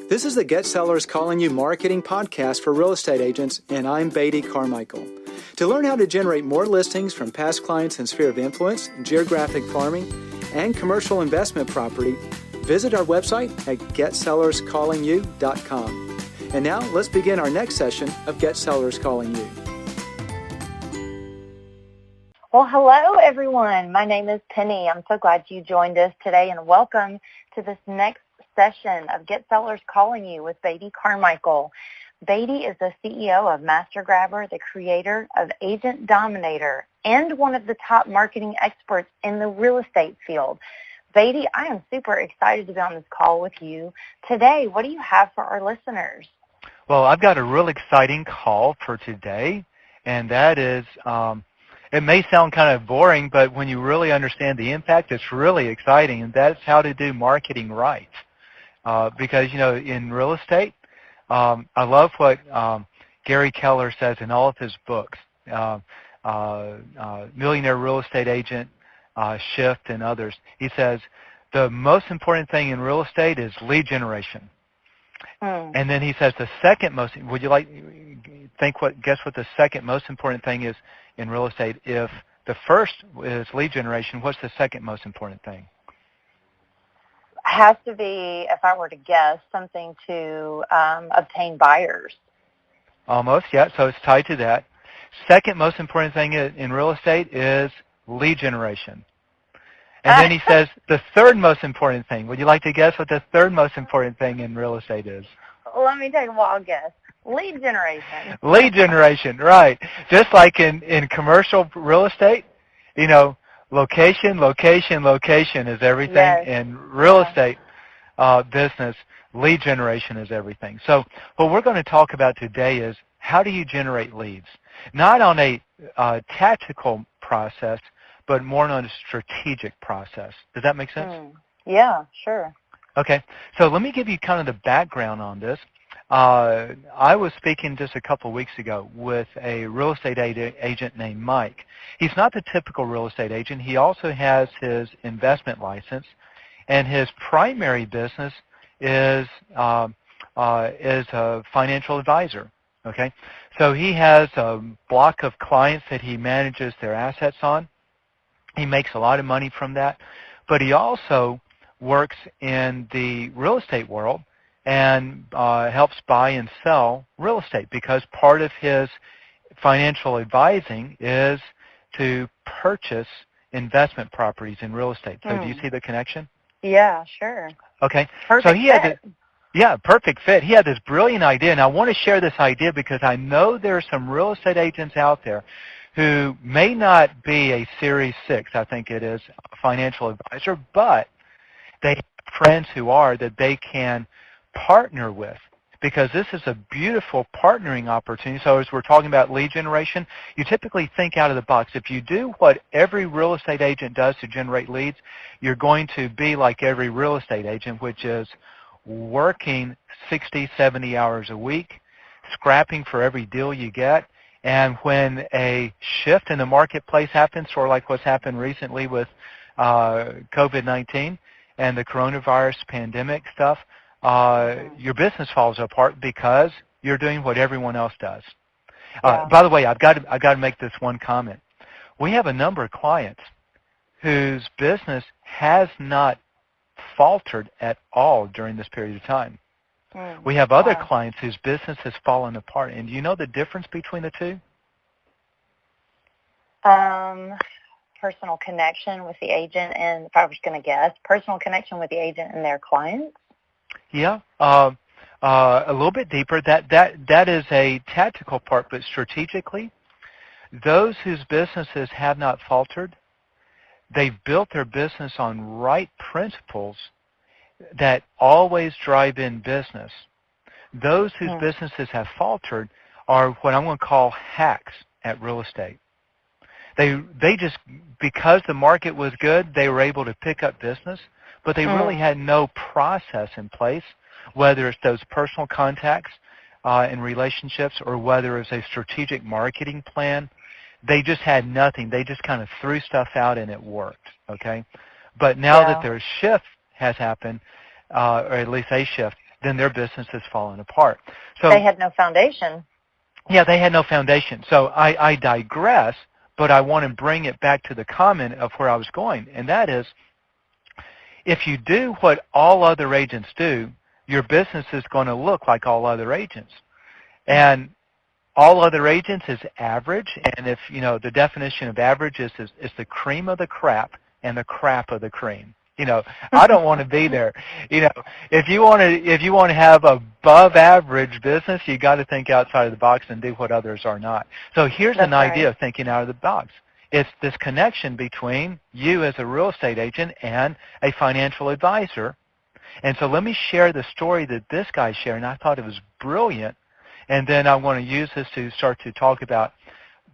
This is the Get Sellers Calling You Marketing podcast for real estate agents, and I'm Beatty Carmichael. To learn how to generate more listings from past clients in sphere of influence, geographic farming, and commercial investment property, visit our website at getsellerscallingyou.com. And now let's begin our next session of Get Sellers Calling You. Well, hello, everyone. My name is Penny. I'm so glad you joined us today, and welcome to this next session of Get Sellers Calling You with Beatty Carmichael. Beatty is the CEO of Master Grabber, the creator of Agent Dominator, and one of the top marketing experts in the real estate field. Beatty, I am super excited to be on this call with you today. What do you have for our listeners? Well, I've got a real exciting call for today, and that is, it may sound kind of boring, but when you really understand the impact, it's really exciting, and that's how to do marketing right. Because, you know, in real estate, I love what Gary Keller says in all of his books, Millionaire Real Estate Agent, Shift, and others. He says, the most important thing in real estate is lead generation. And then he says the second most, would you like, guess what the second most important thing is in real estate? If the first is lead generation, what's the second most important thing? Has to be, if I were to guess, something to obtain buyers. Almost, yeah, so it's tied to that. Second most important thing in real estate is lead generation. And then he says the third most important thing. Would you like to guess what the third most important thing in real estate is? Let me take a wild guess. Lead generation. Lead generation, right. Just like in commercial real estate, you know, location is everything. Yes. In real estate business, lead generation is everything. So what we're going to talk about today is how do you generate leads? Not on a tactical process, but more on a strategic process. Does that make sense? Yeah, sure. Okay, so let me give you kind of the background on this. I was speaking just a couple of weeks ago with a real estate agent named Mike. He's not the typical real estate agent. He also has his investment license, and his primary business is a financial advisor. Okay, so he has a block of clients that he manages their assets on. He makes a lot of money from that, but he also works in the real estate world and helps buy and sell real estate, because part of his financial advising is to purchase investment properties in real estate. So do you see the connection? Yeah, sure. Okay. Perfect So he had perfect fit. He had this brilliant idea, and I want to share this idea because I know there are some real estate agents out there who may not be a Series 6, I think it is, financial advisor, but they have friends who are that they can partner with, because this is a beautiful partnering opportunity. So as we're talking about lead generation, you typically think out of the box. If you do what every real estate agent does to generate leads, you're going to be like every real estate agent, which is working 60, 70 hours a week, scrapping for every deal you get. And when a shift in the marketplace happens, sort of like what's happened recently with COVID-19 and the coronavirus pandemic stuff, your business falls apart because you're doing what everyone else does. By the way, I've got to make this one comment. We have a number of clients whose business has not faltered at all during this period of time. We have other clients whose business has fallen apart. And do you know the difference between the two? Personal connection with the agent, and if I was going to guess, personal connection with the agent and their clients? Yeah, a little bit deeper. That is a tactical part, but strategically, those whose businesses have not faltered, they've built their business on right principles that always drive in business. Those whose businesses have faltered are what I'm going to call hacks at real estate. They just, because the market was good, they were able to pick up business, but they really had no process in place, whether it's those personal contacts and relationships or whether it's a strategic marketing plan. They just had nothing. They just kind of threw stuff out and it worked, okay? But now that their shift has happened, or at least a shift, then their business has fallen apart. So they had no foundation. Yeah, they had no foundation. So I digress, but I want to bring it back to the comment of where I was going, and that is, if you do what all other agents do, your business is going to look like all other agents. And all other agents is average, and if, the definition of average is the cream of the crap and the crap of the cream. I don't want to be there. If you want to have above average business, you got to think outside of the box and do what others are not. So here's an idea of thinking out of the box. It's this connection between you as a real estate agent and a financial advisor. And so let me share the story that this guy shared, and I thought it was brilliant. And then I want to use this to start to talk about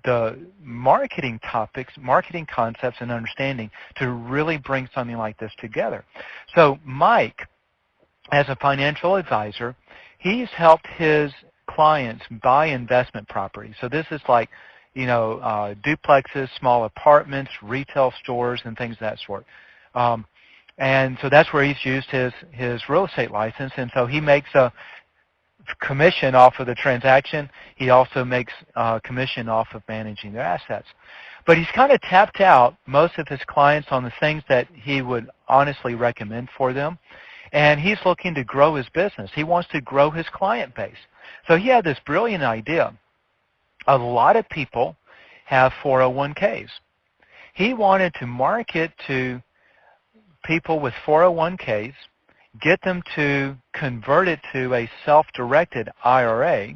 the marketing topics, marketing concepts, and understanding to really bring something like this together. So Mike, as a financial advisor, he's helped his clients buy investment property. So this is like, duplexes, small apartments, retail stores, and things of that sort. And so that's where he's used his real estate license. And so he makes a commission off of the transaction. He also makes commission off of managing their assets. But he's kind of tapped out most of his clients on the things that he would honestly recommend for them. And he's looking to grow his business. He wants to grow his client base. So he had this brilliant idea. A lot of people have 401ks. He wanted to market to people with 401ks, get them to convert it to a self-directed IRA,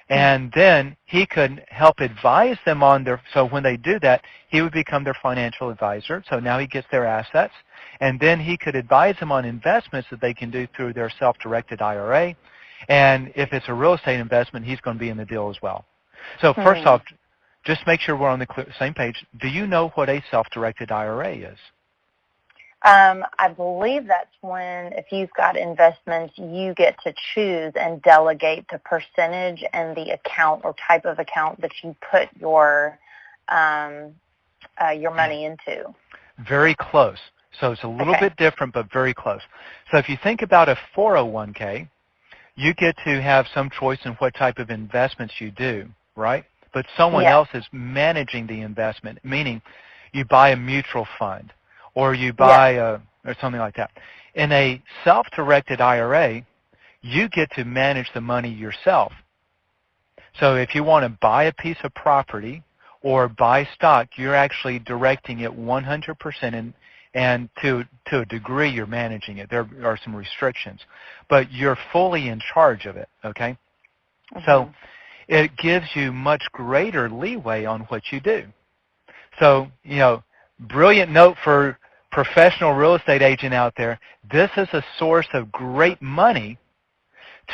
and then he could help advise them on so when they do that, he would become their financial advisor. So now he gets their assets, and then he could advise them on investments that they can do through their self-directed IRA. And if it's a real estate investment, he's going to be in the deal as well. So first off, just make sure we're on the same page. Do you know what a self-directed IRA is? I believe that's when, if you've got investments, you get to choose and delegate the percentage and the account or type of account that you put your money into. Very close. So it's a little bit different, but very close. So if you think about a 401k, you get to have some choice in what type of investments you do, right? But someone else is managing the investment, meaning you buy a mutual fund, or you buy or something like that. In a self-directed IRA, you get to manage the money yourself. So if you want to buy a piece of property or buy stock, you're actually directing it 100%, and to a degree you're managing it. There are some restrictions, but you're fully in charge of it, okay? So it gives you much greater leeway on what you do. So, brilliant note for professional real estate agent out there. This is a source of great money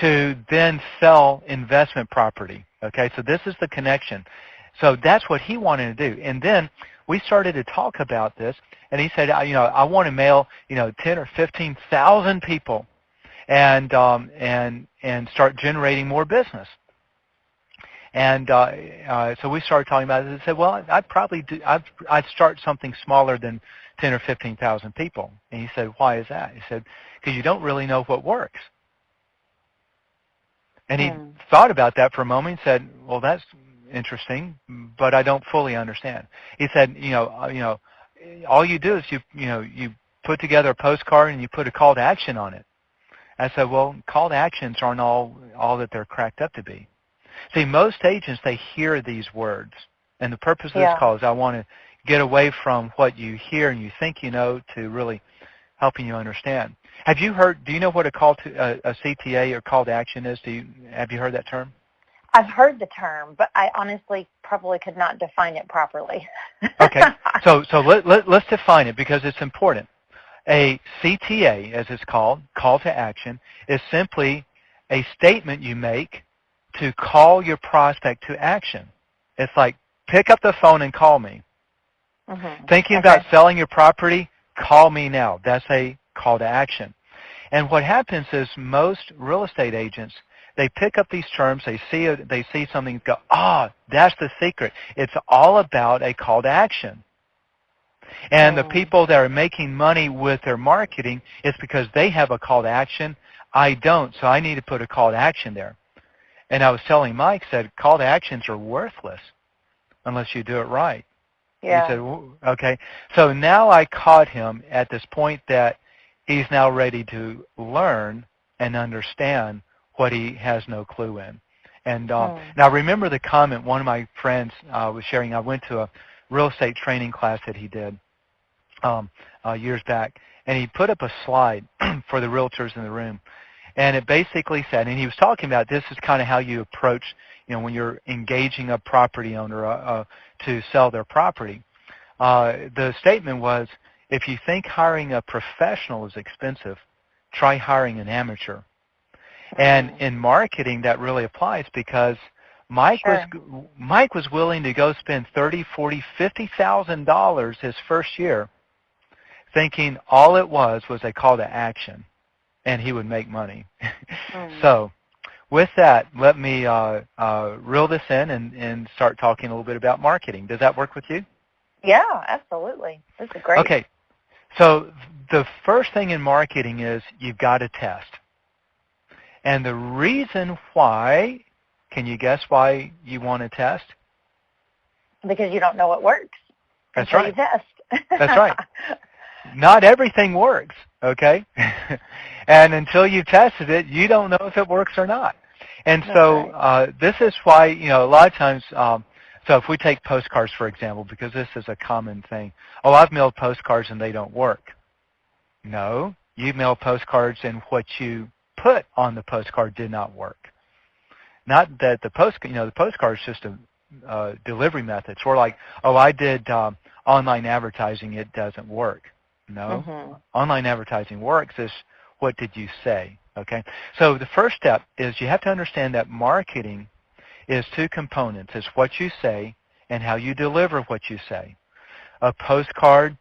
to then sell investment property. Okay, so this is the connection. So that's what he wanted to do. And then we started to talk about this, and he said, I want to mail, 10 or 15,000 people and start generating more business. And so we started talking about it and said, well, I'd start something smaller than 10 or 15,000 people. And he said, why is that? He said, because you don't really know what works. And he thought about that for a moment and said, well, that's interesting, but I don't fully understand. He said, all you do is you put together a postcard and you put a call to action on it. I said, well, call to actions aren't all that they're cracked up to be. See, most agents, they hear these words, and the purpose of this call is I want to get away from what you hear and you think you know to really helping you understand. Do you know what a CTA or call to action is? Have you heard that term? I've heard the term, but I honestly probably could not define it properly. Okay, so let's define it because it's important. A CTA, as it's called, call to action, is simply a statement you make to call your prospect to action. It's like, pick up the phone and call me. Thinking about selling your property, call me now. That's a call to action. And what happens is most real estate agents, they pick up these terms, they see something, go, that's the secret. It's all about a call to action. And the people that are making money with their marketing is because they have a call to action. I don't, so I need to put a call to action there. And I was telling Mike, said call to actions are worthless unless you do it right. Yeah. He said, okay. So now I caught him at this point that he's now ready to learn and understand what he has no clue in. And now remember the comment one of my friends was sharing. I went to a real estate training class that he did years back, and he put up a slide for the realtors in the room. And it basically said, and he was talking about this is kind of how you approach, when you're engaging a property owner to sell their property. The statement was, if you think hiring a professional is expensive, try hiring an amateur. And in marketing, that really applies because Mike was willing to go spend $30,000, $40,000, $50,000 his first year, thinking all it was a call to action, and he would make money. So, with that, let me reel this in and start talking a little bit about marketing. Does that work with you? Yeah, absolutely. This is great. Okay. So the first thing in marketing is you've got to test. And the reason why, can you guess why you want to test? Because you don't know what works. That's until right. You test. That's right. Not everything works, okay? And until you've tested it, you don't know if it works or not. And so this is why, a lot of times, so if we take postcards, for example, because this is a common thing. Oh, I've mailed postcards and they don't work. No, you mailed postcards and what you put on the postcard did not work. Not that the postcard is just a delivery method. It's more like, oh, I did online advertising, it doesn't work. No, online advertising works. Is what did you say? Okay, so the first step is you have to understand that marketing is two components. It's what you say and how you deliver what you say. A postcard,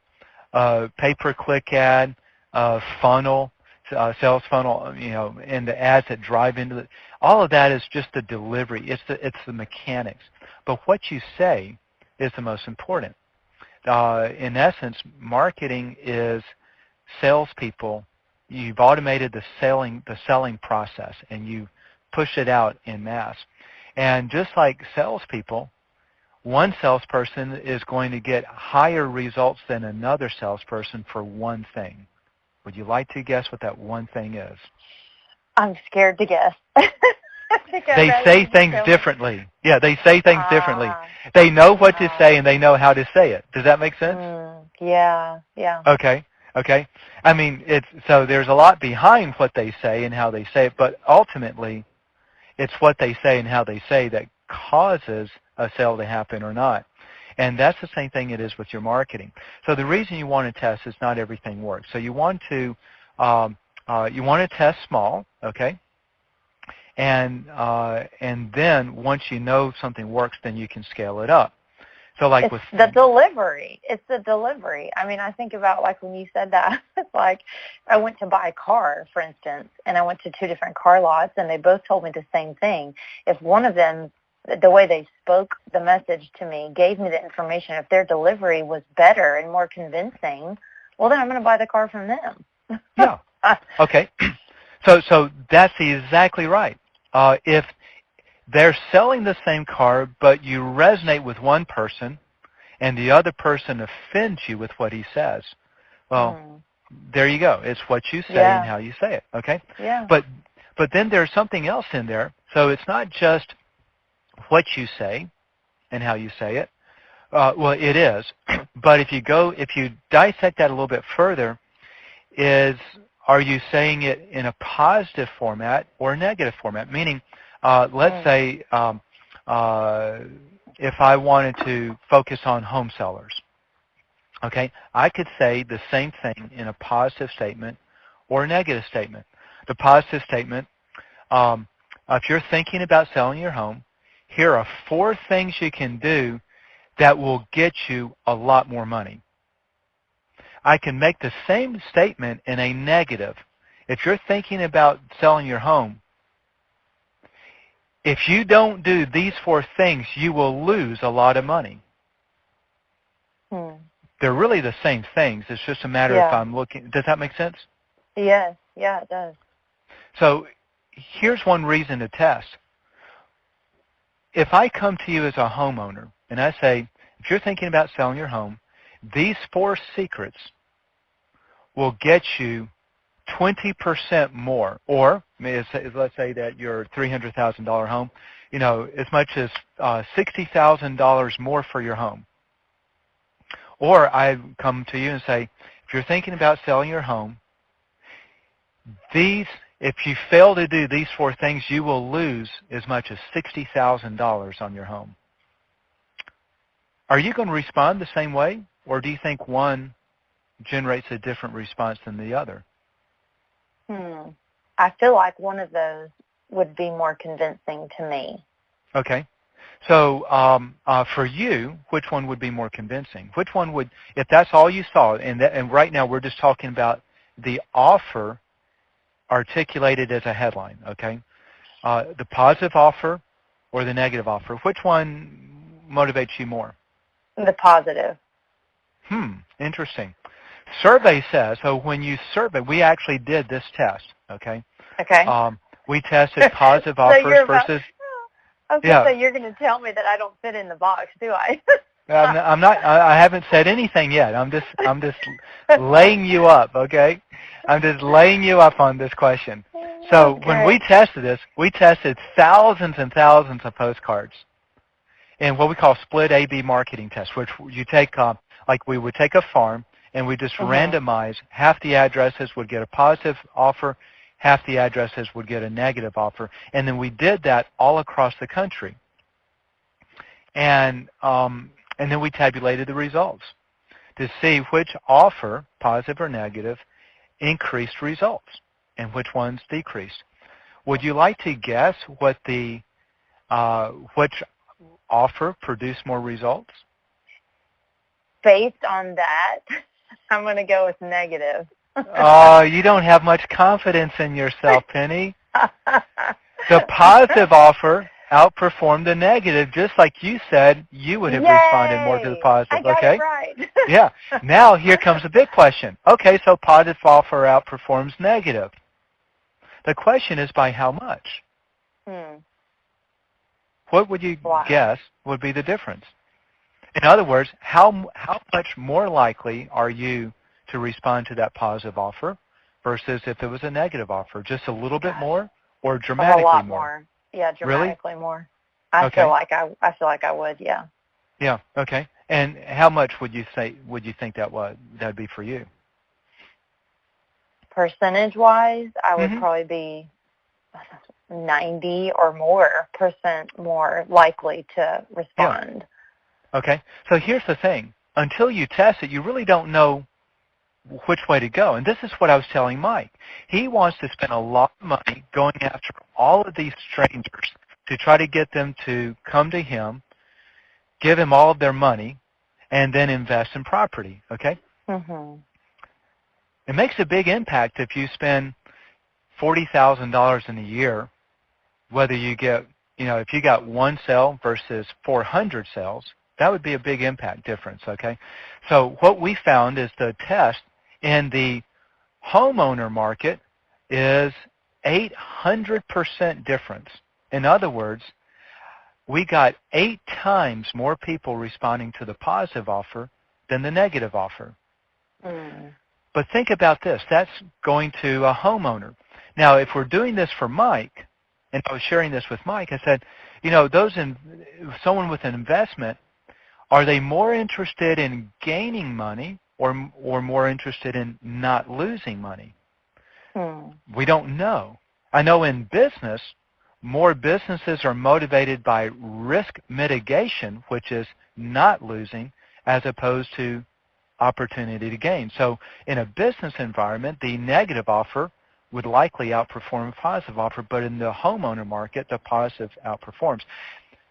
a pay-per-click ad, a funnel, sales funnel, and the ads that drive into it. All of that is just the delivery. It's the mechanics. But what you say is the most important. In essence, marketing is salespeople. You've automated the selling process, and you push it out en masse. And just like salespeople, one salesperson is going to get higher results than another salesperson for one thing. Would you like to guess what that one thing is? I'm scared to guess. They say things differently. Yeah, they say things differently. They know what to say and they know how to say it. Does that make sense? Yeah. Okay. I mean, so there's a lot behind what they say and how they say it, but ultimately, it's what they say and how they say that causes a sale to happen or not. And that's the same thing it is with your marketing. So the reason you want to test is not everything works. So you want to test small, okay? And then once you know something works, then you can scale it up. So like it's the delivery. It's the delivery. I mean, I think about like when you said that, it's like I went to buy a car, for instance, and I went to two different car lots, and they both told me the same thing. If one of them, the way they spoke the message to me, gave me the information, if their delivery was better and more convincing, well, then I'm going to buy the car from them. Yeah. Okay. So that's exactly right. If they're selling the same car, but you resonate with one person and the other person offends you with what he says, well, there you go. It's what you say and how you say it, okay? Yeah. But then there's something else in there. So it's not just what you say and how you say it. Well, it is. But if you dissect that a little bit further, are you saying it in a positive format or a negative format? Meaning, let's say if I wanted to focus on home sellers, okay, I could say the same thing in a positive statement or a negative statement. The positive statement, if you're thinking about selling your home, here are 4 things you can do that will get you a lot more money. I can make the same statement in a negative. If you're thinking about selling your home, if you don't do these 4 things, you will lose a lot of money. They're really the same things. It's just a matter if I'm looking. Does that make sense? Yes. Yeah, it does. So here's one reason to test. If I come to you as a homeowner and I say, if you're thinking about selling your home, these 4 secrets will get you 20% more, or let's say that your $300,000 home, as much as $60,000 more for your home. Or I come to you and say, if you're thinking about selling your home, if you fail to do these 4 things, you will lose as much as $60,000 on your home. Are you going to respond the same way, or do you think one generates a different response than the other? I feel like one of those would be more convincing to me. Okay. So for you, which one would be more convincing? Which one would, if that's all you saw, and right now we're just talking about the offer articulated as a headline, okay? The positive offer or the negative offer, which one motivates you more? The positive. Interesting. Survey says, so when you survey, we actually did this test, okay? Okay. We tested positive offers versus... I was going to say, you're going to tell me that I don't fit in the box, do I? I'm not. I haven't said anything yet. I'm just laying you up, okay? I'm just laying you up on this question. So when we tested this, we tested thousands and thousands of postcards in what we call split A/B marketing test, which you take, like we would take a farm and we just randomize. Half the addresses would get a positive offer, half the addresses would get a negative offer, and then we did that all across the country. And then we tabulated the results to see which offer, positive or negative, increased results and which ones decreased. Would you like to guess what which offer produced more results? Based on that, I'm going to go with negative. Oh, you don't have much confidence in yourself, Penny. The positive offer outperformed the negative, just like you said you would have responded more to the positive. I got it right. Yeah. Now here comes the big question. Okay, so positive offer outperforms negative. The question is by how much? What would you guess would be the difference? In other words, how much more likely are you to respond to that positive offer versus if it was a negative offer? Just a little bit more or dramatically a lot more? Yeah, dramatically really? More. I feel like I would, yeah. Yeah, okay. And how much would you think that would be for you? Percentage-wise, I would probably be 90 or more percent more likely to respond. Yeah. Okay. So here's the thing. Until you test it, you really don't know which way to go. And this is what I was telling Mike. He wants to spend a lot of money going after all of these strangers to try to get them to come to him, give him all of their money, and then invest in property, okay? It makes a big impact if you spend $40,000 in a year, whether you get, if you got one sale versus 400 sales, that would be a big impact difference, okay? So what we found is the test in the homeowner market is 800% difference. In other words, we got 8 times more people responding to the positive offer than the negative offer. But think about this. That's going to a homeowner. Now, if we're doing this for Mike, and I was sharing this with Mike, I said, someone with an investment, are they more interested in gaining money or more interested in not losing money? We don't know. I know in business, more businesses are motivated by risk mitigation, which is not losing, as opposed to opportunity to gain. So in a business environment, the negative offer would likely outperform a positive offer, but in the homeowner market, the positive outperforms.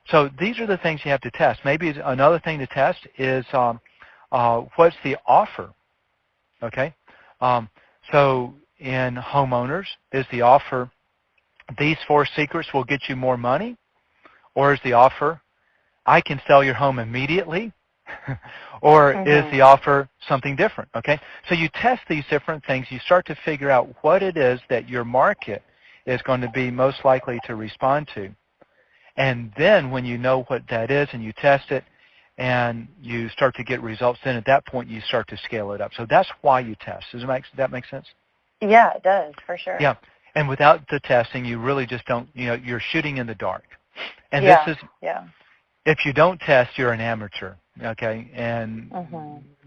So these are the things you have to test. Maybe another thing to test is what's the offer, okay? So in homeowners, is the offer, these 4 secrets will get you more money? Or is the offer, I can sell your home immediately? Or is the offer something different, okay? So you test these different things. You start to figure out what it is that your market is going to be most likely to respond to. And then when you know what that is and you test it and you start to get results, then at that point you start to scale it up. So that's why you test. Does that make sense? Yeah, it does, for sure. Yeah. And without the testing, you really just don't, you're shooting in the dark. And yeah. this is, yeah. if you don't test, you're an amateur, okay? And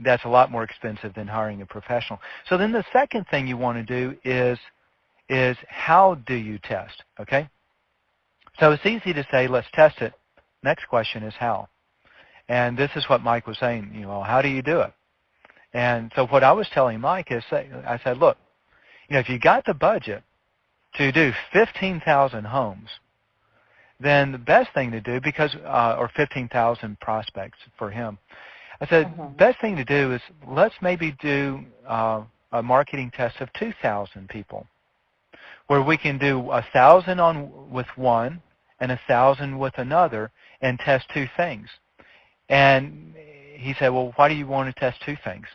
that's a lot more expensive than hiring a professional. So then the second thing you want to do is how do you test, okay? So it's easy to say, let's test it. Next question is how. And this is what Mike was saying, how do you do it? And so what I was telling Mike is, I said, look, if you got the budget to do 15,000 homes, then the best thing to do, or 15,000 prospects for him, I said, best thing to do is let's maybe do a marketing test of 2,000 people, where we can do 1,000 with one and 1,000 with another and test two things. And he said, well, why do you want to test two things?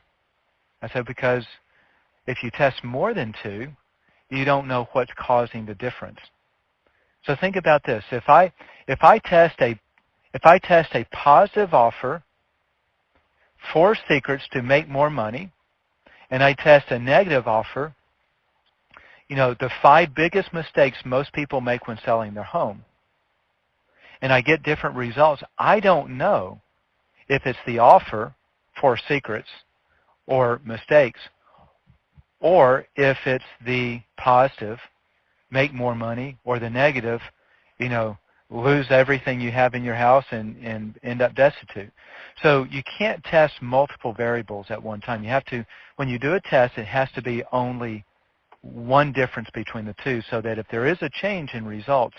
I said, because if you test more than two, you don't know what's causing the difference. So think about this. If I test a positive offer, 4 secrets to make more money, and I test a negative offer, the 5 biggest mistakes most people make when selling their home, and I get different results, I don't know if it's the offer, 4 secrets, or mistakes, or if it's the positive, make more money, or the negative, lose everything you have in your house and end up destitute. So you can't test multiple variables at one time. You have to, when you do a test, it has to be only one difference between the two, so that if there is a change in results,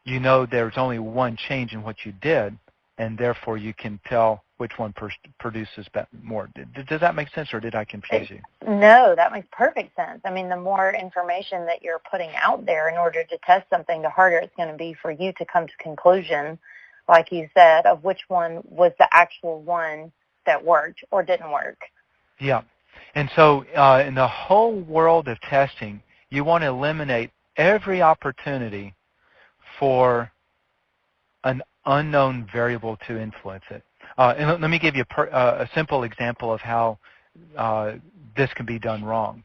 there's only one change in what you did, and therefore you can tell which one produces more. Does that make sense, or did I confuse you? No, that makes perfect sense. I mean, the more information that you're putting out there in order to test something, the harder it's going to be for you to come to conclusion, like you said, of which one was the actual one that worked or didn't work. Yeah. And so in the whole world of testing, you want to eliminate every opportunity for an unknown variable to influence it. And let me give you a simple example of how this can be done wrong.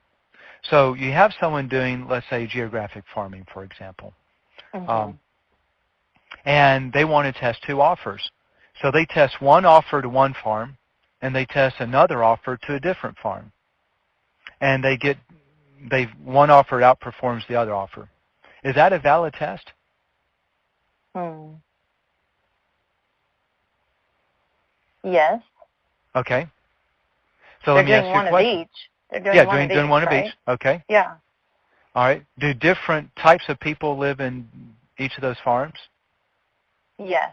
So you have someone doing, let's say, geographic farming, for example, and they want to test 2 offers. So they test one offer to one farm, and they test another offer to a different farm, and one offer outperforms the other offer. Is that a valid test? Yes. Okay. So They're let me ask you a question. They're doing one of each. Okay. Yeah. All right. Do different types of people live in each of those farms? Yes.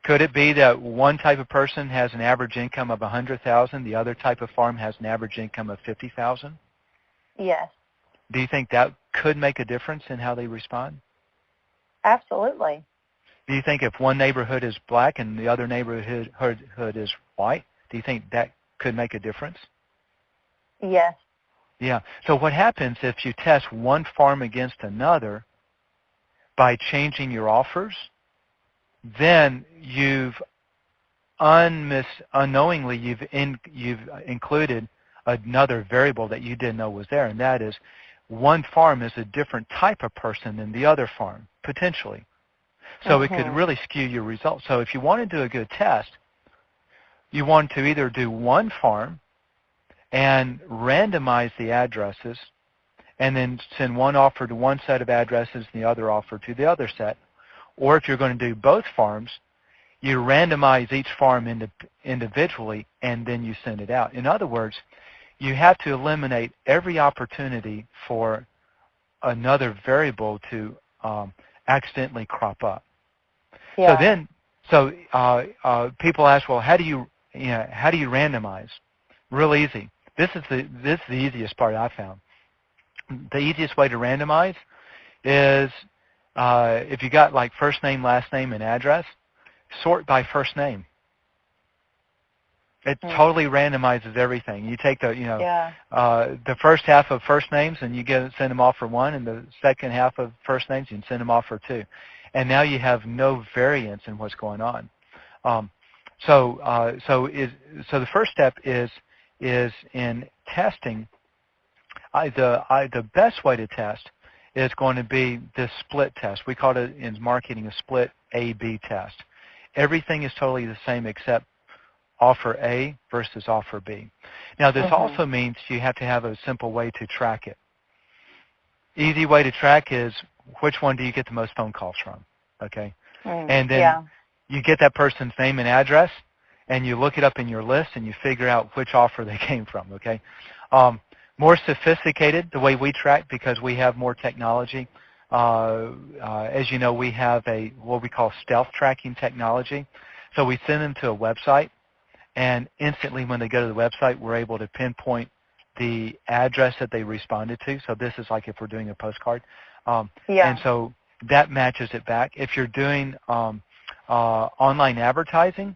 Could it be that one type of person has an average income of $100,000, the other type of farm has an average income of $50,000? Yes. Do you think that could make a difference in how they respond? Absolutely. Do you think if one neighborhood is black and the other neighborhood is white, do you think that could make a difference? Yes. Yeah. So what happens if you test one farm against another by changing your offers, then unknowingly you've included another variable that you didn't know was there, and that is one farm is a different type of person than the other farm, potentially. So it could really skew your results. So if you want to do a good test, you want to either do one farm and randomize the addresses and then send one offer to one set of addresses and the other offer to the other set. Or if you're going to do both farms, you randomize each farm individually and then you send it out. In other words, you have to eliminate every opportunity for another variable to accidentally crop up. Yeah. So people ask, well, how do you randomize? Real easy. This is the easiest part I found. The easiest way to randomize is if you got like first name, last name, and address, sort by first name. It totally randomizes everything. You take the Yeah. the first half of first names and you send them off for one, and the second half of first names you can send them off for two, and now you have no variance in what's going on. So the first step is in testing. The best way to test is going to be this split test. We call it in marketing a split A/B test. Everything is totally the same except offer A versus offer B. Now, this also means you have to have a simple way to track it. Easy way to track is which one do you get the most phone calls from, okay? And then you get that person's name and address, and you look it up in your list, and you figure out which offer they came from, okay? More sophisticated, the way we track, because we have more technology. As you know, we have what we call stealth tracking technology. So we send them to a website, and instantly when they go to the website, we're able to pinpoint the address that they responded to. So this is like if we're doing a postcard. And so that matches it back. If you're doing online advertising,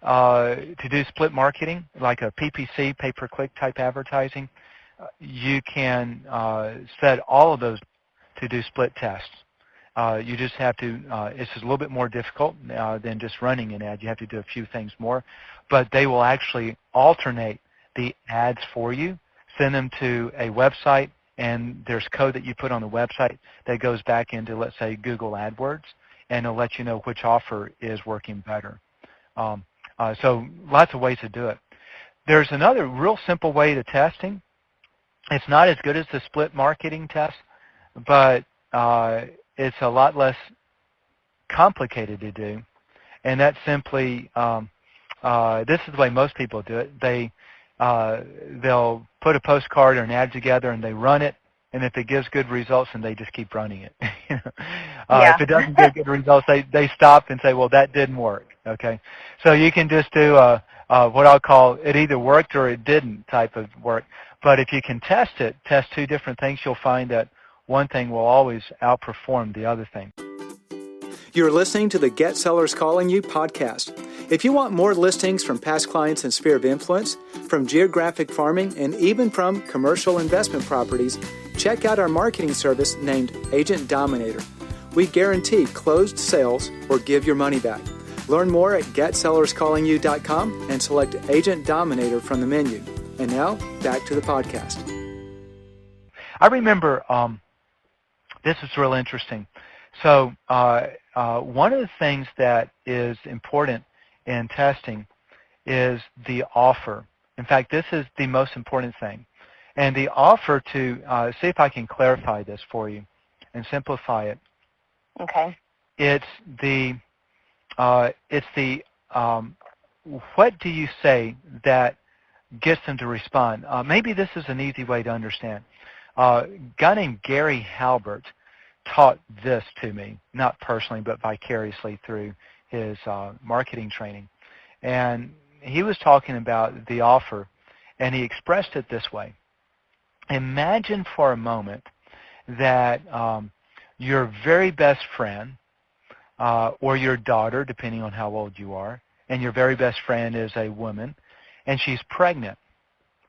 to do split marketing, like a PPC, pay-per-click type advertising, you can set all of those to do split tests. You just have to, it's a little bit more difficult than just running an ad. You have to do a few things more, but they will actually alternate the ads for you, send them to a website, and there's code that you put on the website that goes back into, let's say, Google AdWords, and it'll let you know which offer is working better. So lots of ways to do it. There's another real simple way to testing. It's not as good as the split marketing test, but it's a lot less complicated to do, and that's simply this is the way most people do it. They'll put a postcard or an ad together and they run it, and if it gives good results, then they just keep running it. If it doesn't give good results, they stop and say, well, that didn't work. Okay, so you can just do what I'll call it either worked or it didn't type of work. But if you can test two different things, you'll find that one thing will always outperform the other thing. You're listening to the Get Sellers Calling You podcast. If you want more listings from past clients in Sphere of Influence, from geographic farming, and even from commercial investment properties, check out our marketing service named Agent Dominator. We guarantee closed sales or give your money back. Learn more at getsellerscallingyou.com and select Agent Dominator from the menu. And now, back to the podcast. I remember this was real interesting. So one of the things that is important in testing is the offer. In fact, this is the most important thing. And the offer, to see if I can clarify this for you and simplify it. Okay. It's the what do you say that gets them to respond? Maybe this is an easy way to understand. A guy named Gary Halbert taught this to me, not personally, but vicariously through his marketing training. And he was talking about the offer, and he expressed it this way. Imagine for a moment that your very best friend or your daughter, depending on how old you are, and your very best friend is a woman, and she's pregnant,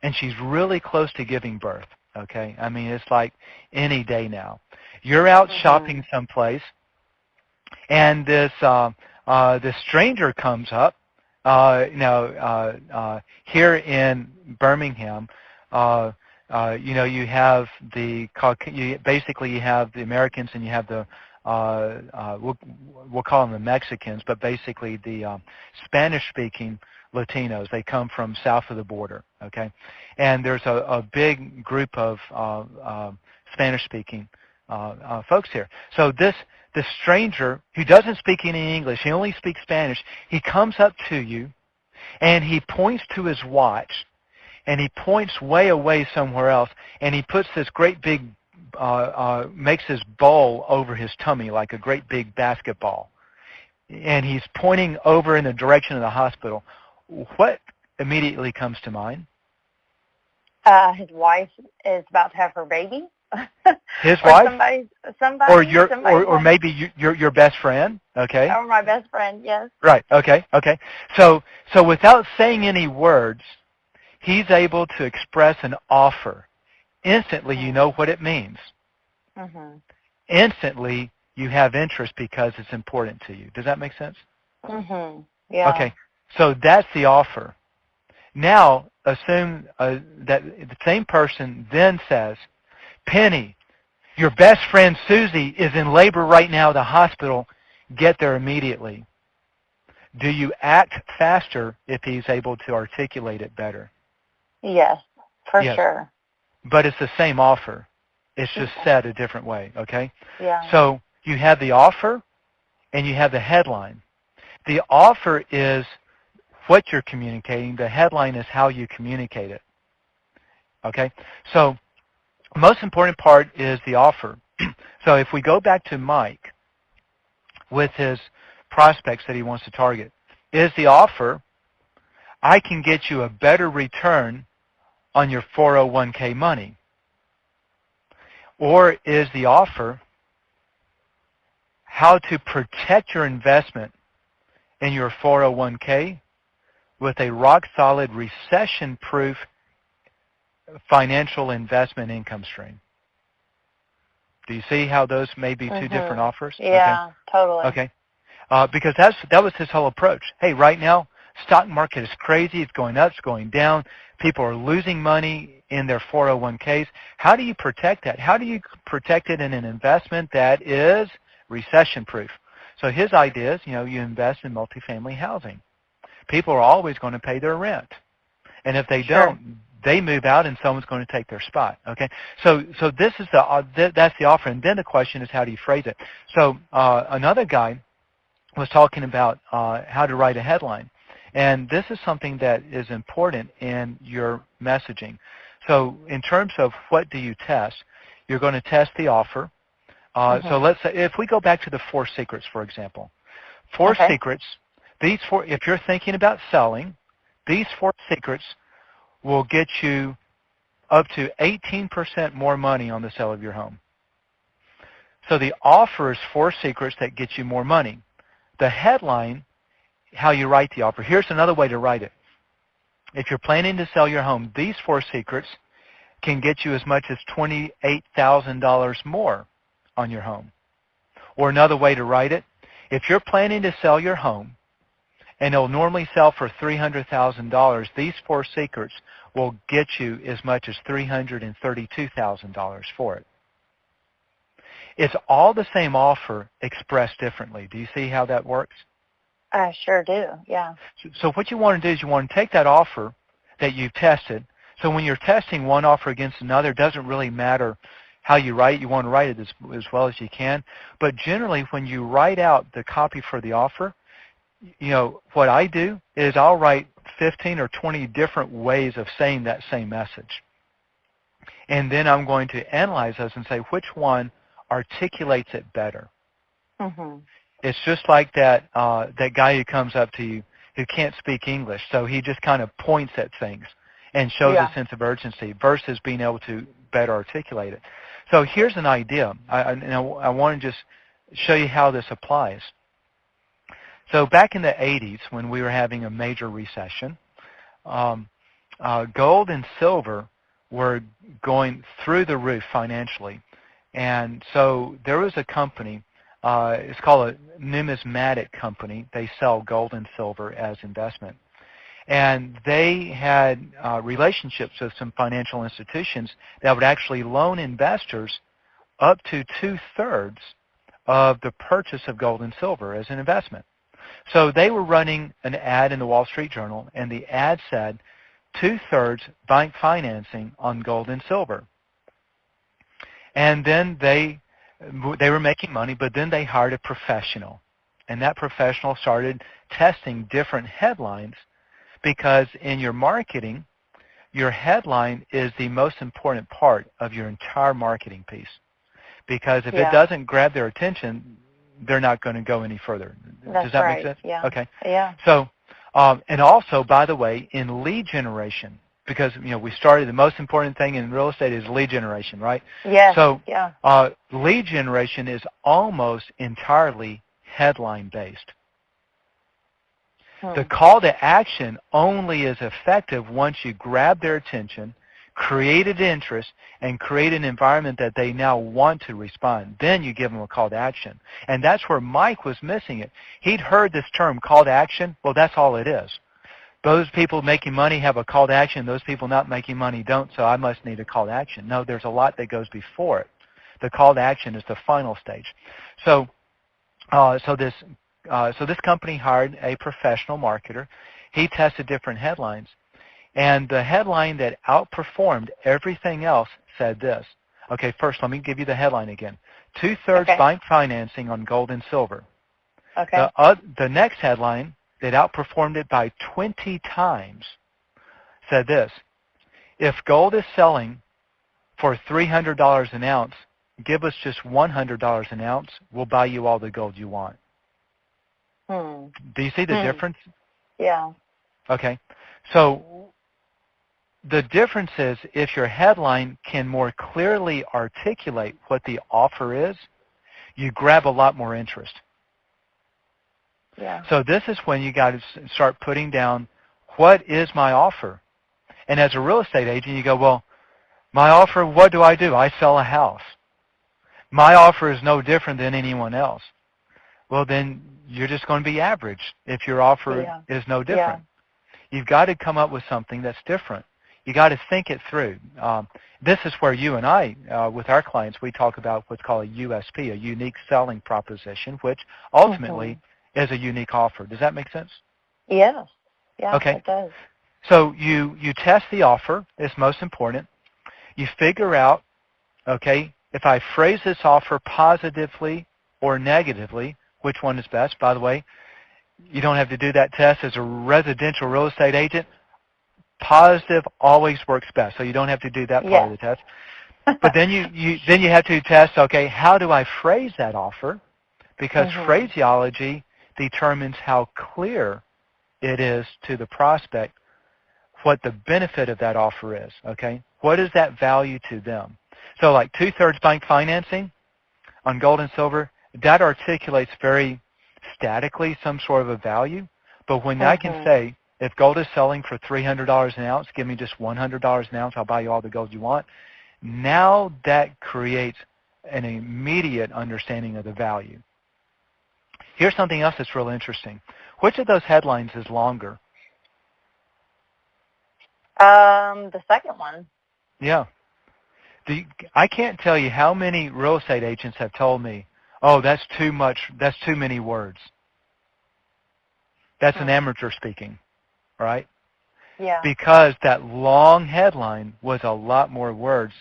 and she's really close to giving birth. Okay, I mean, it's like any day now. You're out shopping someplace, and this stranger comes up. Here in Birmingham, you have you have the Americans, and you have the we'll call them the Mexicans, but basically the Spanish-speaking Latinos. They come from south of the border, okay? And there's a big group of Spanish-speaking folks here. So this stranger who doesn't speak any English, he only speaks Spanish, he comes up to you, and he points to his watch, and he points way away somewhere else, and he puts this great big, makes his bowl over his tummy like a great big basketball. And he's pointing over in the direction of the hospital. What immediately comes to mind? His wife is about to have her baby. His or wife? Somebody. Or maybe your best friend, okay? Or my best friend, yes. Right, okay. So without saying any words, he's able to express an offer. Instantly, you know what it means. Mm-hmm. Instantly, you have interest because it's important to you. Does that make sense? Mm-hmm. Yeah. Okay, so that's the offer. Now, assume that the same person then says, Penny, your best friend Susie is in labor right now at the hospital. Get there immediately. Do you act faster if he's able to articulate it better? Yes, for sure. But it's the same offer. It's just said a different way, okay? Yeah. So you have the offer and you have the headline. The offer is what you're communicating. The headline is how you communicate it, okay? So the most important part is the offer. So if we go back to Mike with his prospects that he wants to target, is the offer, I can get you a better return on your 401k money? Or is the offer how to protect your investment in your 401k with a rock-solid, recession-proof financial investment income stream? Do you see how those may be two different offers? Yeah, okay. Totally. Okay. Because that was his whole approach. Hey, right now, stock market is crazy. It's going up. It's going down. People are losing money in their 401ks. How do you protect that? How do you protect it in an investment that is recession-proof? So his idea is, you invest in multifamily housing. People are always going to pay their rent. And if they don't, they move out and someone's going to take their spot. Okay, so this is that's the offer, and then the question is, how do you phrase it? So another guy was talking about how to write a headline, and this is something that is important in your messaging. So in terms of what do you test, you're going to test the offer. So let's say if we go back to the 4 secrets, for example, 4 secrets. These 4, if you're thinking about selling, these 4 secrets will get you up to 18% more money on the sale of your home. So the offer is 4 secrets that get you more money. The headline, how you write the offer. Here's another way to write it. If you're planning to sell your home, these 4 secrets can get you as much as $28,000 more on your home. Or another way to write it, if you're planning to sell your home and it'll normally sell for $300,000, these 4 secrets will get you as much as $332,000 for it. It's all the same offer expressed differently. Do you see how that works? I sure do, yeah. So what you want to do is you want to take that offer that you've tested. So when you're testing one offer against another, it doesn't really matter how you write it. You want to write it as well as you can. But generally, when you write out the copy for the offer, what I do is I'll write 15 or 20 different ways of saying that same message. And then I'm going to analyze those and say which one articulates it better. Mm-hmm. It's just like that guy who comes up to you who can't speak English, so he just kind of points at things and shows a sense of urgency versus being able to better articulate it. So here's an idea. I want to just show you how this applies. So back in the 80s, when we were having a major recession, gold and silver were going through the roof financially. And so there was a company, it's called a numismatic company. They sell gold and silver as investment. And they had relationships with some financial institutions that would actually loan investors up to 2/3 of the purchase of gold and silver as an investment. So they were running an ad in the Wall Street Journal, and the ad said 2/3 bank financing on gold and silver. And then they were making money, but then they hired a professional. And that professional started testing different headlines, because in your marketing, your headline is the most important part of your entire marketing piece. Because if it doesn't grab their attention, they're not going to go any further. Does that make sense? Yeah. Okay. Yeah. So, and also, by the way, in lead generation, because, we started, the most important thing in real estate is lead generation, right? Yes. So Yeah. lead generation is almost entirely headline-based. The call to action only is effective once you grab their attention, created interest, and create an environment that they now want to respond. Then you give them a call to action. And that's where Mike was missing it. He'd heard this term, call to action. Well, that's all it is. Those people making money have a call to action. Those people not making money don't, so I must need a call to action. No, there's a lot that goes before it. The call to action is the final stage. So this company hired a professional marketer. He tested different headlines. And the headline that outperformed everything else said this. Okay, first let me give you the headline again. 2/3 bank financing on gold and silver. Okay. The next headline that outperformed it by 20 times said this. If gold is selling for $300 an ounce, give us just $100 an ounce. We'll buy you all the gold you want. Do you see the difference? Yeah. Okay. So the difference is if your headline can more clearly articulate what the offer is, you grab a lot more interest. Yeah. So this is when you got to start putting down, what is my offer? And as a real estate agent, you go, well, my offer, what do? I sell a house. My offer is no different than anyone else. Well, then you're just going to be average if your offer is no different. Yeah. You've got to come up with something that's different. You got to think it through. This is where you and I, with our clients, we talk about what's called a USP, a unique selling proposition, which ultimately is a unique offer. Does that make sense? Yes. Yeah, okay. It does. So you test the offer. It's most important. You figure out, okay, if I phrase this offer positively or negatively, which one is best? By the way, you don't have to do that test as a residential real estate agent. Positive always works best, so you don't have to do that part of the test. But then you have to test, okay, how do I phrase that offer? Because phraseology determines how clear it is to the prospect what the benefit of that offer is, okay? What is that value to them? So like 2/3 bank financing on gold and silver, that articulates very statically some sort of a value. But when I can say, if gold is selling for $300 an ounce, give me just $100 an ounce, I'll buy you all the gold you want. Now that creates an immediate understanding of the value. Here's something else that's really interesting. Which of those headlines is longer? The second one. Yeah. I can't tell you how many real estate agents have told me, oh, that's too much, that's too many words. That's an amateur speaking, right? Yeah. Because that long headline was a lot more words,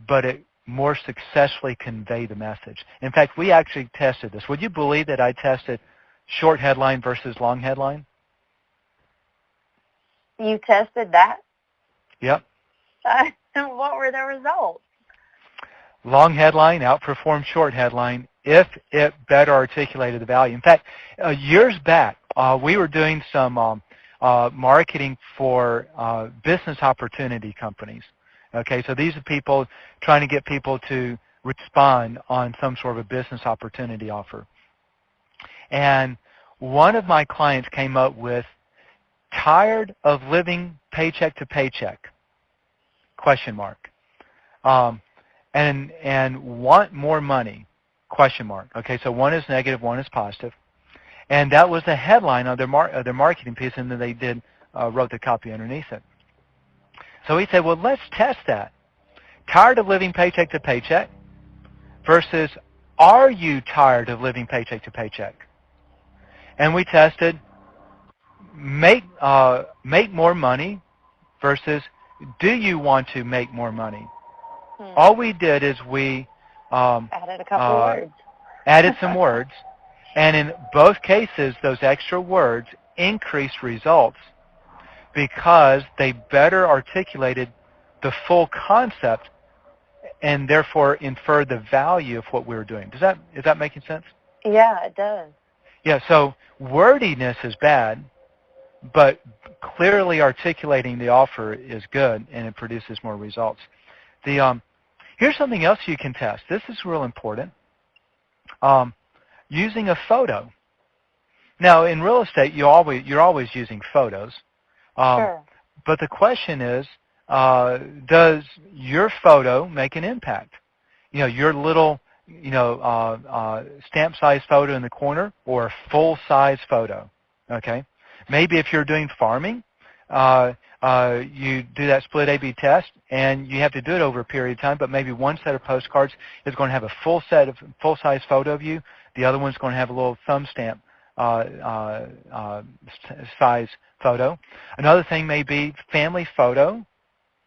but it more successfully conveyed the message. In fact, we actually tested this. Would you believe that I tested short headline versus long headline? You tested that? Yep. What were the results? Long headline outperformed short headline if it better articulated the value. In fact, years back, we were doing some marketing for business opportunity companies. Okay, so these are people trying to get people to respond on some sort of a business opportunity offer. And one of my clients came up with, tired of living paycheck to paycheck, ? And want more money, ? Okay, so one is negative, one is positive. And that was the headline of their marketing piece, and then they wrote the copy underneath it. So he said, well, let's test that. Tired of living paycheck to paycheck versus are you tired of living paycheck to paycheck? And we tested make more money versus do you want to make more money? All we did is we added a couple words. Added some words. And in both cases, those extra words increased results because they better articulated the full concept and therefore inferred the value of what we were doing. Is that making sense? Yeah, it does. Yeah, so wordiness is bad, but clearly articulating the offer is good, and it produces more results. Here's something else you can test. This is real important. Using a photo. Now, in real estate, you're always using photos. Sure. But the question is, does your photo make an impact? Your little, stamp-size photo in the corner or a full-size photo, okay? Maybe if you're doing farming, you do that split A/B test, and you have to do it over a period of time, but maybe one set of postcards is going to have a full-size photo of you. The other one's going to have a little thumb stamp size photo. Another thing may be family photo,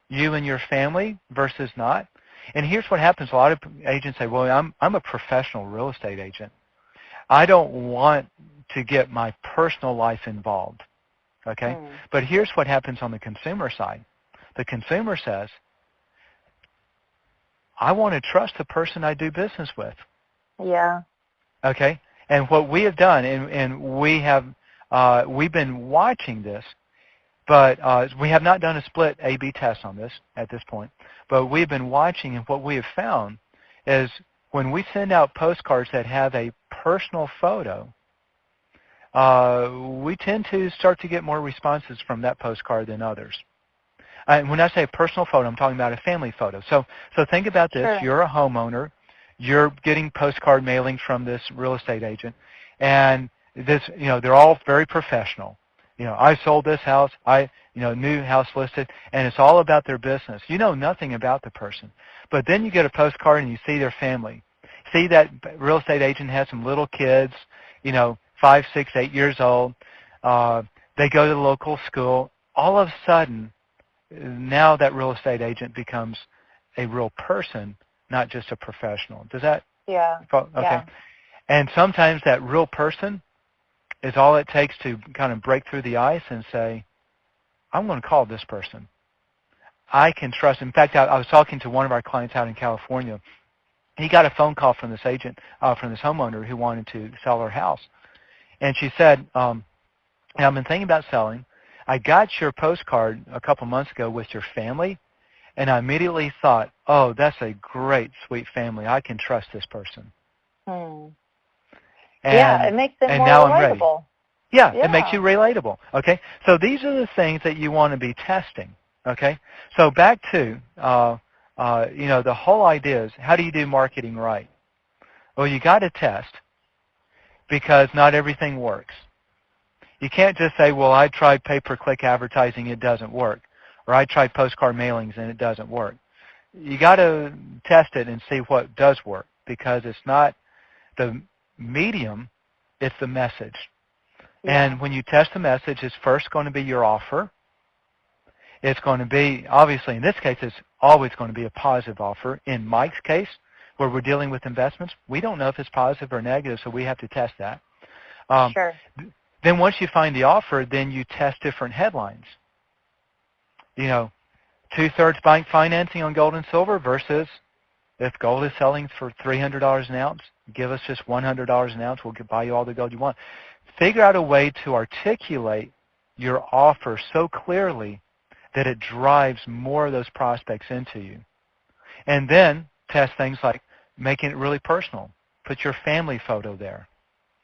you and your family versus not. And here's what happens. A lot of agents say, well, I'm a professional real estate agent. I don't want to get my personal life involved. Okay? But here's what happens on the consumer side. The consumer says, I want to trust the person I do business with. Yeah. Okay? And what we have done, and we've been watching this, but we have not done a split A/B test on this at this point. But we've been watching, and what we have found is when we send out postcards that have a personal photo, we tend to start to get more responses from that postcard than others. And when I say a personal photo, I'm talking about a family photo. So think about this. Sure. You're a homeowner. You're getting postcard mailings from this real estate agent, and this, they're all very professional. I sold this house. New house listed, and it's all about their business. You know nothing about the person, but then you get a postcard and you see their family. See that real estate agent has some little kids, 5, 6, 8 years old. They go to the local school. All of a sudden, now that real estate agent becomes a real person, not just a professional. Does that? Yeah. Okay. Yeah. And sometimes that real person is all it takes to kind of break through the ice and say, I'm going to call this person. I can trust. In fact, I was talking to one of our clients out in California. He got a phone call from this agent, from this homeowner who wanted to sell her house. And she said, I've been thinking about selling. I got your postcard a couple months ago with your family, and I immediately thought, oh, that's a great, sweet family. I can trust this person. Yeah, it makes them more relatable. Yeah, it makes you relatable. Okay, so these are the things that you want to be testing. Okay, so back to the whole idea is, how do you do marketing right? Well, you got to test, because not everything works. You can't just say, well, I tried pay-per-click advertising, it doesn't work, or I tried postcard mailings and it doesn't work. You got to test it and see what does work, because it's not the medium, it's the message. Yeah. And when you test the message, it's first going to be your offer. It's going to be, obviously in this case, it's always going to be a positive offer. In Mike's case, where we're dealing with investments, we don't know if it's positive or negative, so we have to test that. Sure. Then once you find the offer, then you test different headlines. 2/3 bank financing on gold and silver versus if gold is selling for $300 an ounce, give us just $100 an ounce, we'll buy you all the gold you want. Figure out a way to articulate your offer so clearly that it drives more of those prospects into you. And then test things like making it really personal. Put your family photo there.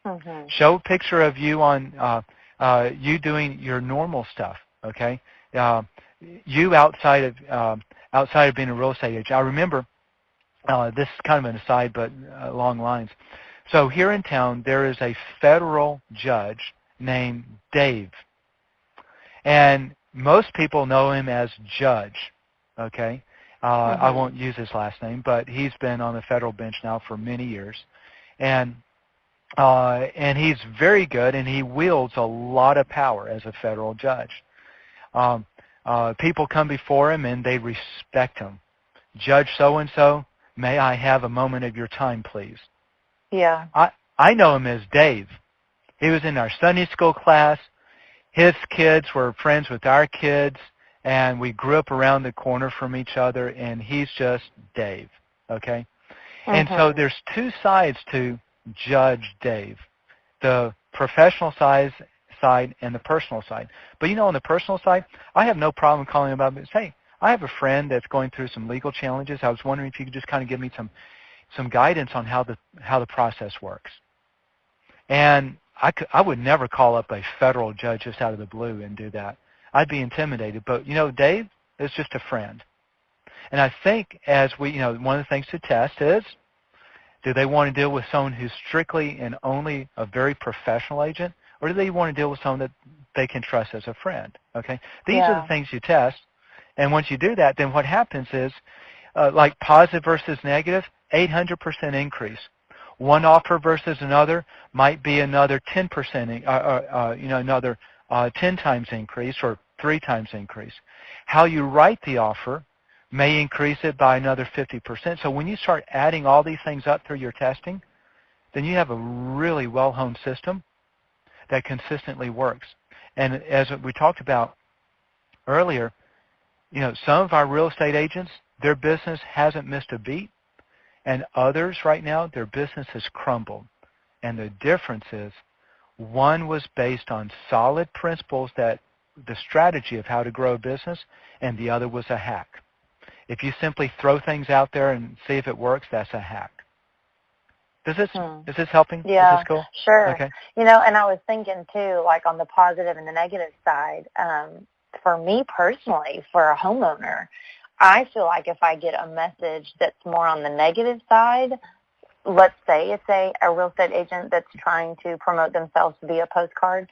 Mm-hmm. Show a picture of you on you doing your normal stuff. Okay, you outside of being a real estate agent. I remember this is kind of an aside, but along lines. So here in town, there is a federal judge named Dave, and most people know him as Judge. Okay, I won't use his last name, but he's been on the federal bench now for many years, and he's very good, and he wields a lot of power as a federal judge. People come before him, and they respect him. Judge so-and-so, may I have a moment of your time, please? Yeah. I know him as Dave. He was in our Sunday school class. His kids were friends with our kids, and we grew up around the corner from each other, and he's just Dave, okay? And so there's two sides to Judge Dave. The professional side side and the personal side. But on the personal side, I have no problem calling them up and say, hey, I have a friend that's going through some legal challenges. I was wondering if you could just kind of give me some guidance on how the process works. And I would never call up a federal judge just out of the blue and do that. I'd be intimidated. But, Dave is just a friend. And I think as one of the things to test is, do they want to deal with someone who's strictly and only a very professional agent, or do they want to deal with someone that they can trust as a friend? Okay, these are the things you test, and once you do that, then what happens is, like positive versus negative, 800% increase. One offer versus another might be another 10%, another 10 times increase or 3 times increase. How you write the offer may increase it by another 50%. So when you start adding all these things up through your testing, then you have a really well-honed system that consistently works. And as we talked about earlier, some of our real estate agents, their business hasn't missed a beat, and others right now, their business has crumbled. And the difference is, one was based on solid principles, that the strategy of how to grow a business, and the other was a hack. If you simply throw things out there and see if it works, that's a hack. Is this helping? Yeah, is this cool? Sure. Okay. And I was thinking too, like on the positive and the negative side, for me personally, for a homeowner, I feel like if I get a message that's more on the negative side, let's say it's a real estate agent that's trying to promote themselves via postcard,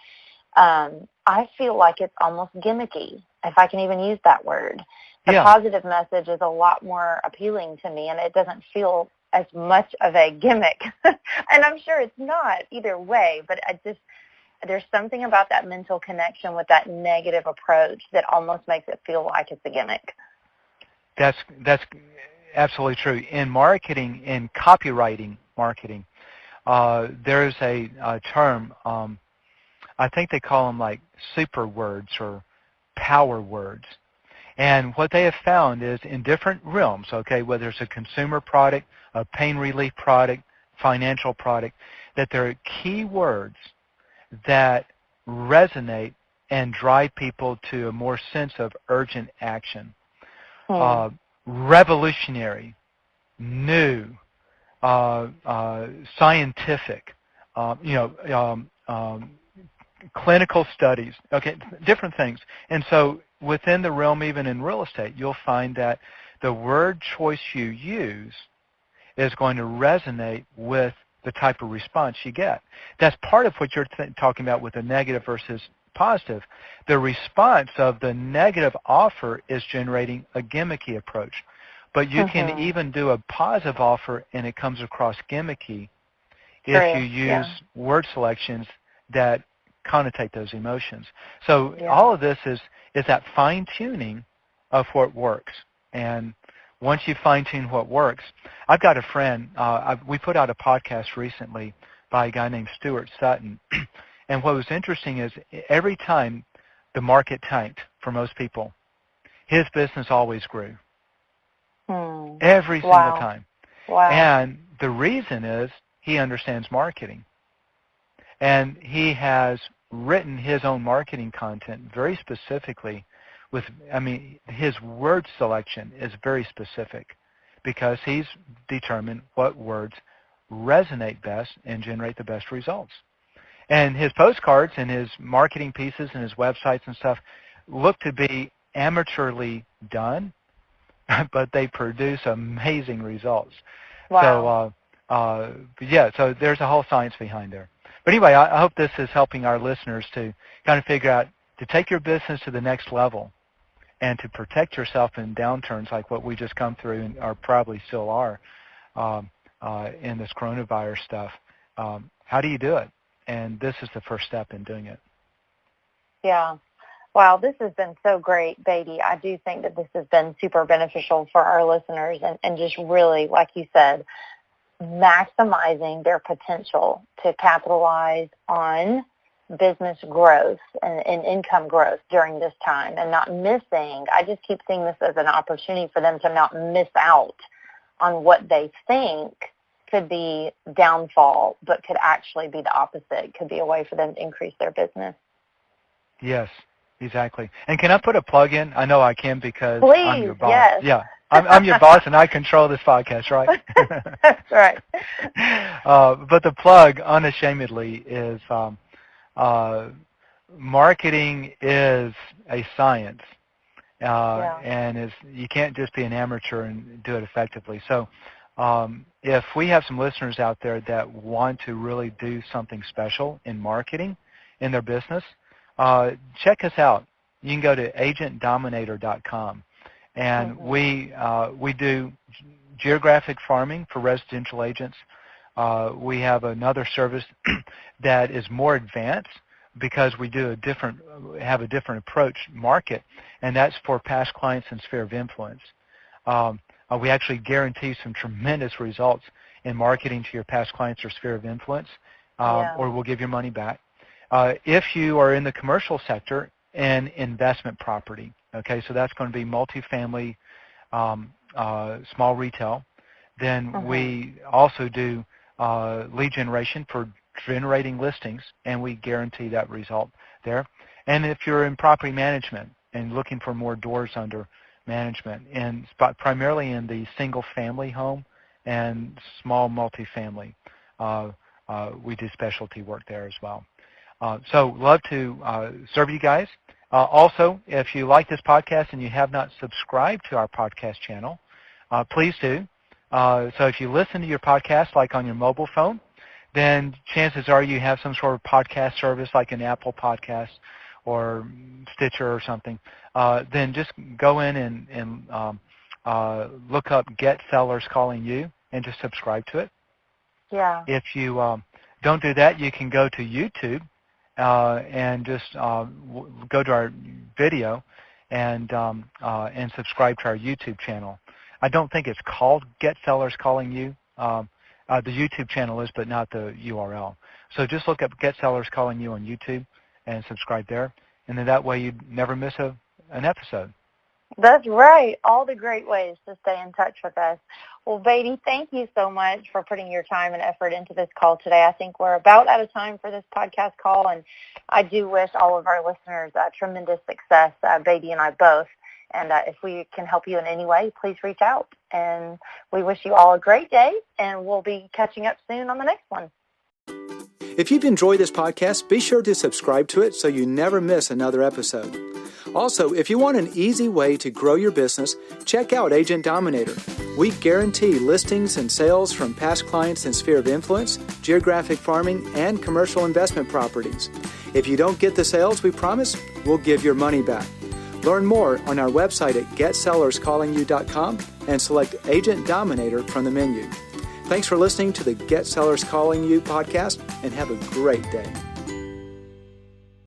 I feel like it's almost gimmicky, if I can even use that word. The positive message is a lot more appealing to me, and it doesn't feel as much of a gimmick. And I'm sure it's not either way, but there's something about that mental connection with that negative approach that almost makes it feel like it's a gimmick. That's absolutely true. In marketing, in copywriting marketing, there's a term, I think they call them like super words or power words. And what they have found is in different realms, okay, whether it's a consumer product, a pain relief product, financial product, that there are key words that resonate and drive people to a more sense of urgent action. Revolutionary, new, scientific, clinical studies, okay, different things. And so within the realm, even in real estate, you'll find that the word choice you use is going to resonate with the type of response you get. That's part of what you're talking about with the negative versus positive. The response of the negative offer is generating a gimmicky approach. But you can even do a positive offer and it comes across gimmicky if you use word selections that connotate those emotions. So all of this is that fine-tuning of what works. And once you fine-tune what works, I've got a friend, we put out a podcast recently by a guy named Stuart Sutton. And what was interesting is every time the market tanked for most people, his business always grew. Every single time. Wow. And the reason is he understands marketing. And he has written his own marketing content very specifically his word selection is very specific because he's determined what words resonate best and generate the best results. And his postcards and his marketing pieces and his websites and stuff look to be amateurly done, but they produce amazing results. Wow. So there's a whole science behind there. But anyway, I hope this is helping our listeners to kind of figure out to take your business to the next level and to protect yourself in downturns like what we just come through and are probably still are in this coronavirus stuff. How do you do it? And this is the first step in doing it. Yeah. Wow, this has been so great, Beatty. I do think that this has been super beneficial for our listeners and just really, like you said, maximizing their potential to capitalize on business growth and income growth during this time and not missing. I just keep seeing this as an opportunity for them to not miss out on what they think could be downfall, but could actually be the opposite. Could be a way for them to increase their business. Yes, exactly. And can I put a plug in? I know I can because I'm your Please, boss. yes. Yeah, I'm your boss and I control this podcast, right? That's right. But the plug, unashamedly, is marketing is a science, and you can't just be an amateur and do it effectively. So if we have some listeners out there that want to really do something special in marketing in their business, check us out. You can go to agentdominator.com, and we do geographic farming for residential agents. We have another service that is more advanced because we do have a different approach market, and that's for past clients and sphere of influence. We actually guarantee some tremendous results in marketing to your past clients or sphere of influence, or we'll give your money back. If you are in the commercial sector and investment property, okay, so that's going to be multifamily, small retail, then we also do lead generation for generating listings, and we guarantee that result there. And if you're in property management and looking for more doors under management, and primarily in the single-family home and small multifamily, we do specialty work there as well. So love to serve you guys. Also, if you like this podcast and you have not subscribed to our podcast channel, please do. So if you listen to your podcast like on your mobile phone, then chances are you have some sort of podcast service like an Apple Podcast or Stitcher or something. Then just go in and look up Get Sellers Calling You and just subscribe to it. Yeah. If you don't do that, you can go to YouTube and just go to our video and subscribe to our YouTube channel. I don't think it's called Get Sellers Calling You. The YouTube channel is, but not the URL. So just look up Get Sellers Calling You on YouTube and subscribe there. And then that way you never miss an episode. That's right. All the great ways to stay in touch with us. Well, Beatty, thank you so much for putting your time and effort into this call today. I think we're about out of time for this podcast call, and I do wish all of our listeners tremendous success, Beatty and I both. And if we can help you in any way, please reach out. And we wish you all a great day, and we'll be catching up soon on the next one. If you've enjoyed this podcast, be sure to subscribe to it so you never miss another episode. Also, if you want an easy way to grow your business, check out Agent Dominator. We guarantee listings and sales from past clients in sphere of influence, geographic farming, and commercial investment properties. If you don't get the sales we promise, we'll give your money back. Learn more on our website at getsellerscallingyou.com and select Agent Dominator from the menu. Thanks for listening to the Get Sellers Calling You podcast, and have a great day.